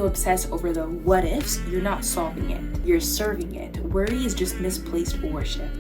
you obsess over the what ifs, you're not solving it, you're serving it. Worry is just misplaced worship.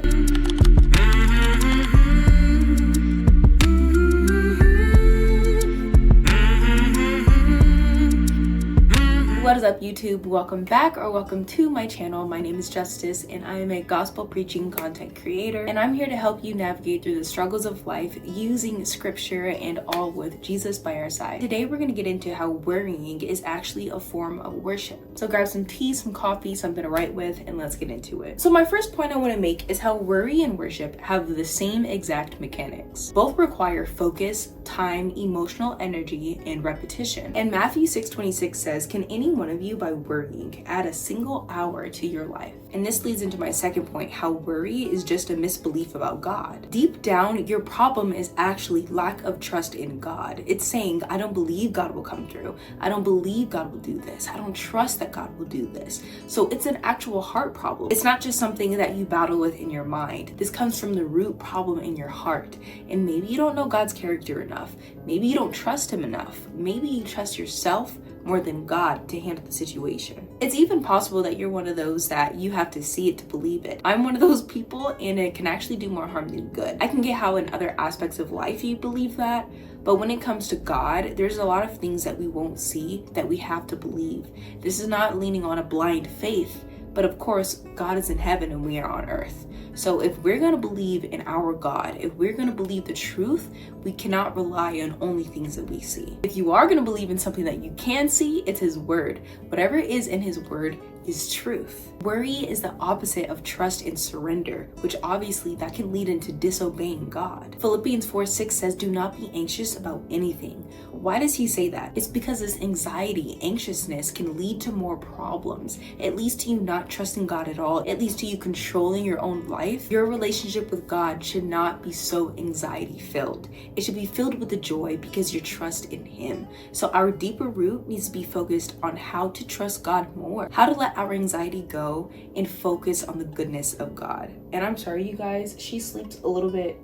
What is up, YouTube? Welcome back or welcome to my channel. My name is Justyce and I am a gospel preaching content creator, and I'm here to help you navigate through the struggles of life using scripture and all with Jesus by our side. Today we're going to get into how worrying is actually a form of worship. So grab some tea, some coffee, something to write with, and let's get into it. So my first point I want to make is how worry and worship have the same exact mechanics. Both require focus, time, emotional energy, and repetition. And Matthew 6:26 says, "Can any one of you by worrying add a single hour to your life?" And this leads into my second point, how worry is just a misbelief about God. Deep down, your problem is actually lack of trust in God. It's saying, I don't believe God will come through. I don't believe God will do this. I don't trust that God will do this. So it's an actual heart problem. It's not just something that you battle with in your mind. This comes from the root problem in your heart. And maybe you don't know God's character enough. Maybe you don't trust him enough. Maybe you trust yourself more than God to handle the situation. It's even possible that you're one of those that you have to see it to believe it. I'm one of those people, and it can actually do more harm than good. I can get how in other aspects of life you believe that, but when it comes to God, there's a lot of things that we won't see that we have to believe. This is not leaning on a blind faith, but of course, God is in heaven and we are on earth. So if we're going to believe in our God, if we're going to believe the truth, we cannot rely on only things that we see. If you are going to believe in something that you can see, it's his word. Whatever is in his word is truth. Worry is the opposite of trust and surrender, which obviously that can lead into disobeying God. Philippians 4:6 says, "Do not be anxious about anything." Why does he say that? It's because this anxiety, anxiousness can lead to more problems. It leads to you not trusting God at all. It leads to you controlling your own life. Your relationship with God should not be so anxiety filled. It should be filled with the joy because you trust in him. So our deeper root needs to be focused on how to trust God more, how to let our anxiety go and focus on the goodness of God. And I'm sorry, you guys, she sleeps a little bit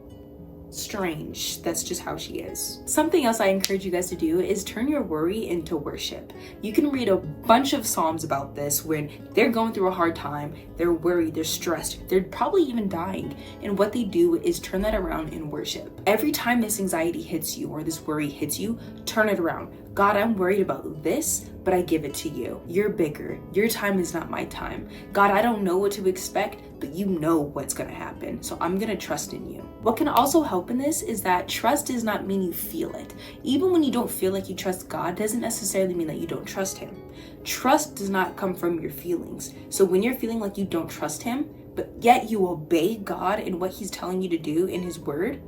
strange. That's just how she is. Something else I encourage you guys to do is turn your worry into worship. You can read a bunch of Psalms about this when they're going through a hard time, they're worried, they're stressed, they're probably even dying. And what they do is turn that around in worship. Every time this anxiety hits you or this worry hits you, turn it around. God, I'm worried about this, but I give it to you. You're bigger. Your time is not my time. God, I don't know what to expect, but you know what's gonna happen. So I'm gonna trust in you. What can also help in this is that trust does not mean you feel it. Even when you don't feel like you trust God, doesn't necessarily mean that you don't trust him. Trust does not come from your feelings. So when you're feeling like you don't trust him, but yet you obey God and what he's telling you to do in his word,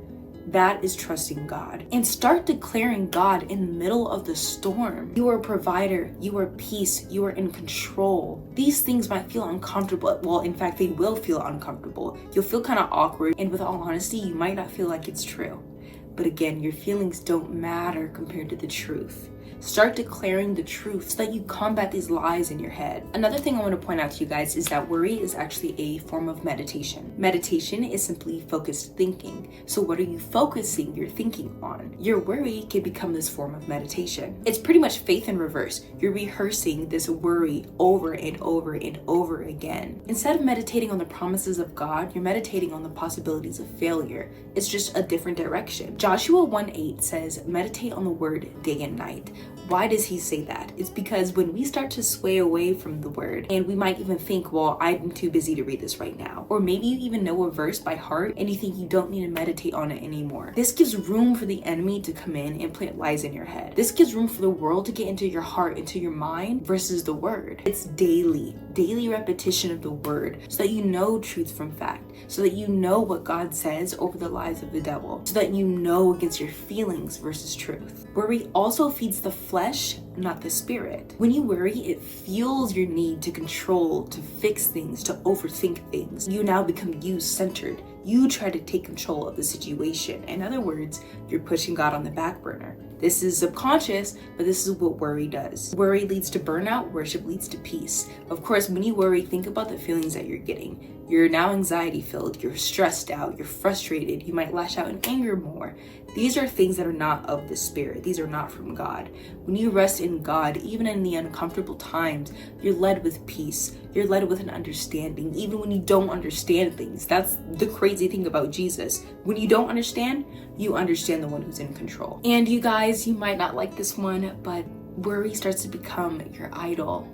that is trusting God. And start declaring God in the middle of the storm. You are a provider, you are peace, you are in control. These things might feel uncomfortable. Well, in fact, they will feel uncomfortable. You'll feel kind of awkward, and with all honesty, you might not feel like it's true. But again, your feelings don't matter compared to the truth. Start declaring the truth so that you combat these lies in your head. Another thing I want to point out to you guys is that worry is actually a form of meditation. Meditation is simply focused thinking. So what are you focusing your thinking on? Your worry can become this form of meditation. It's pretty much faith in reverse. You're rehearsing this worry over and over and over again. Instead of meditating on the promises of God, you're meditating on the possibilities of failure. It's just a different direction. Joshua 1:8 says, meditate on the word day and night. Why does he say that? It's because when we start to sway away from the word, and we might even think, well, I'm too busy to read this right now. Or maybe you even know a verse by heart and you think you don't need to meditate on it anymore. This gives room for the enemy to come in and plant lies in your head. This gives room for the world to get into your heart, into your mind versus the word. It's daily repetition of the word so that you know truth from fact, so that you know what God says over the lies of the devil, so that you know against your feelings versus truth. Worry also feeds the flesh, not the spirit. When you worry, it fuels your need to control, to fix things, to overthink things. You now become you-centered. You try to take control of the situation. In other words, you're pushing God on the back burner. This is subconscious, but this is what worry does. Worry leads to burnout, worship leads to peace. Of course, when you worry, think about the feelings that you're getting. You're now anxiety filled, you're stressed out, you're frustrated, you might lash out in anger more. These are things that are not of the Spirit. These are not from God. When you rest in God, even in the uncomfortable times, you're led with peace. You're led with an understanding, even when you don't understand things. That's the crazy thing about Jesus. When you don't understand, you understand the one who's in control. And you guys, you might not like this one, but worry starts to become your idol.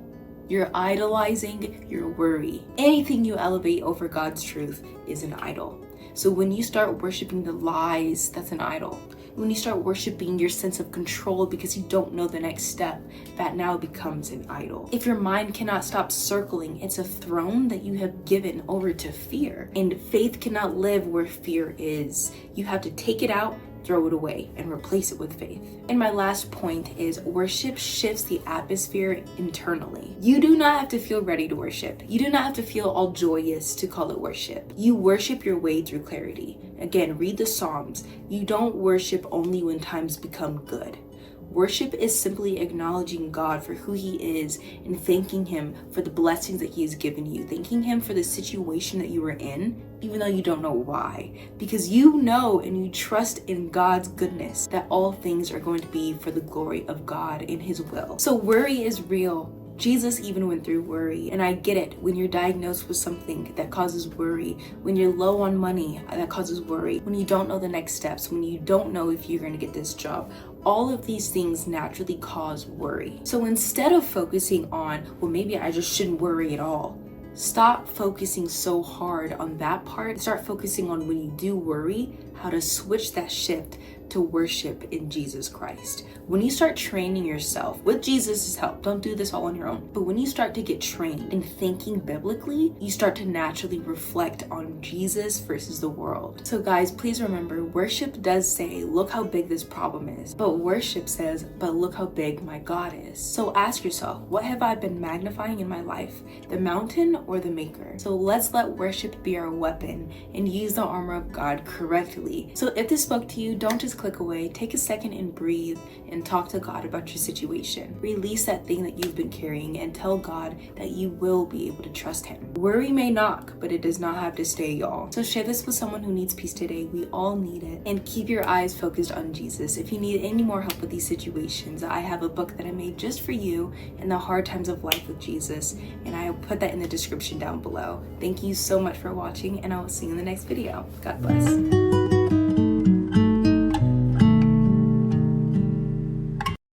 You're idolizing your worry. Anything you elevate over God's truth is an idol. So when you start worshiping the lies, that's an idol. When you start worshiping your sense of control because you don't know the next step, that now becomes an idol. If your mind cannot stop circling, it's a throne that you have given over to fear. And faith cannot live where fear is. You have to take it out, throw it away, and replace it with faith. And my last point is worship shifts the atmosphere internally. You do not have to feel ready to worship. You do not have to feel all joyous to call it worship. You worship your way through clarity. Again, read the Psalms. You don't worship only when times become good. Worship is simply acknowledging God for who He is and thanking Him for the blessings that He has given you, thanking Him for the situation that you were in, even though you don't know why, because you know and you trust in God's goodness that all things are going to be for the glory of God in His will. So worry is real. Jesus even went through worry, and I get it. When you're diagnosed with something that causes worry, when you're low on money, that causes worry, when you don't know the next steps, when you don't know if you're going to get this job, all of these things naturally cause worry. So instead of focusing on, well, maybe I just shouldn't worry at all, stop focusing so hard on that part. Start focusing on when you do worry, how to switch that shift to worship in Jesus Christ. When you start training yourself with Jesus' help, don't do this all on your own, but when you start to get trained in thinking biblically, you start to naturally reflect on Jesus versus the world. So guys, please remember, worship does say, look how big this problem is, but worship says, but look how big my God is. So ask yourself, what have I been magnifying in my life? The mountain or the maker? So let's let worship be our weapon and use the armor of God correctly. So if this spoke to you, don't just click away. Take a second and breathe and talk to God about your situation. Release that thing that you've been carrying and tell God that you will be able to trust Him. Worry may knock, but it does not have to stay, y'all. So share this with someone who needs peace today. We all need it. And keep your eyes focused on Jesus. If you need any more help with these situations, I have a book that I made just for you in the hard times of life with Jesus, and I will put that in the description down below. Thank you so much for watching, and I will see you in the next video. God bless.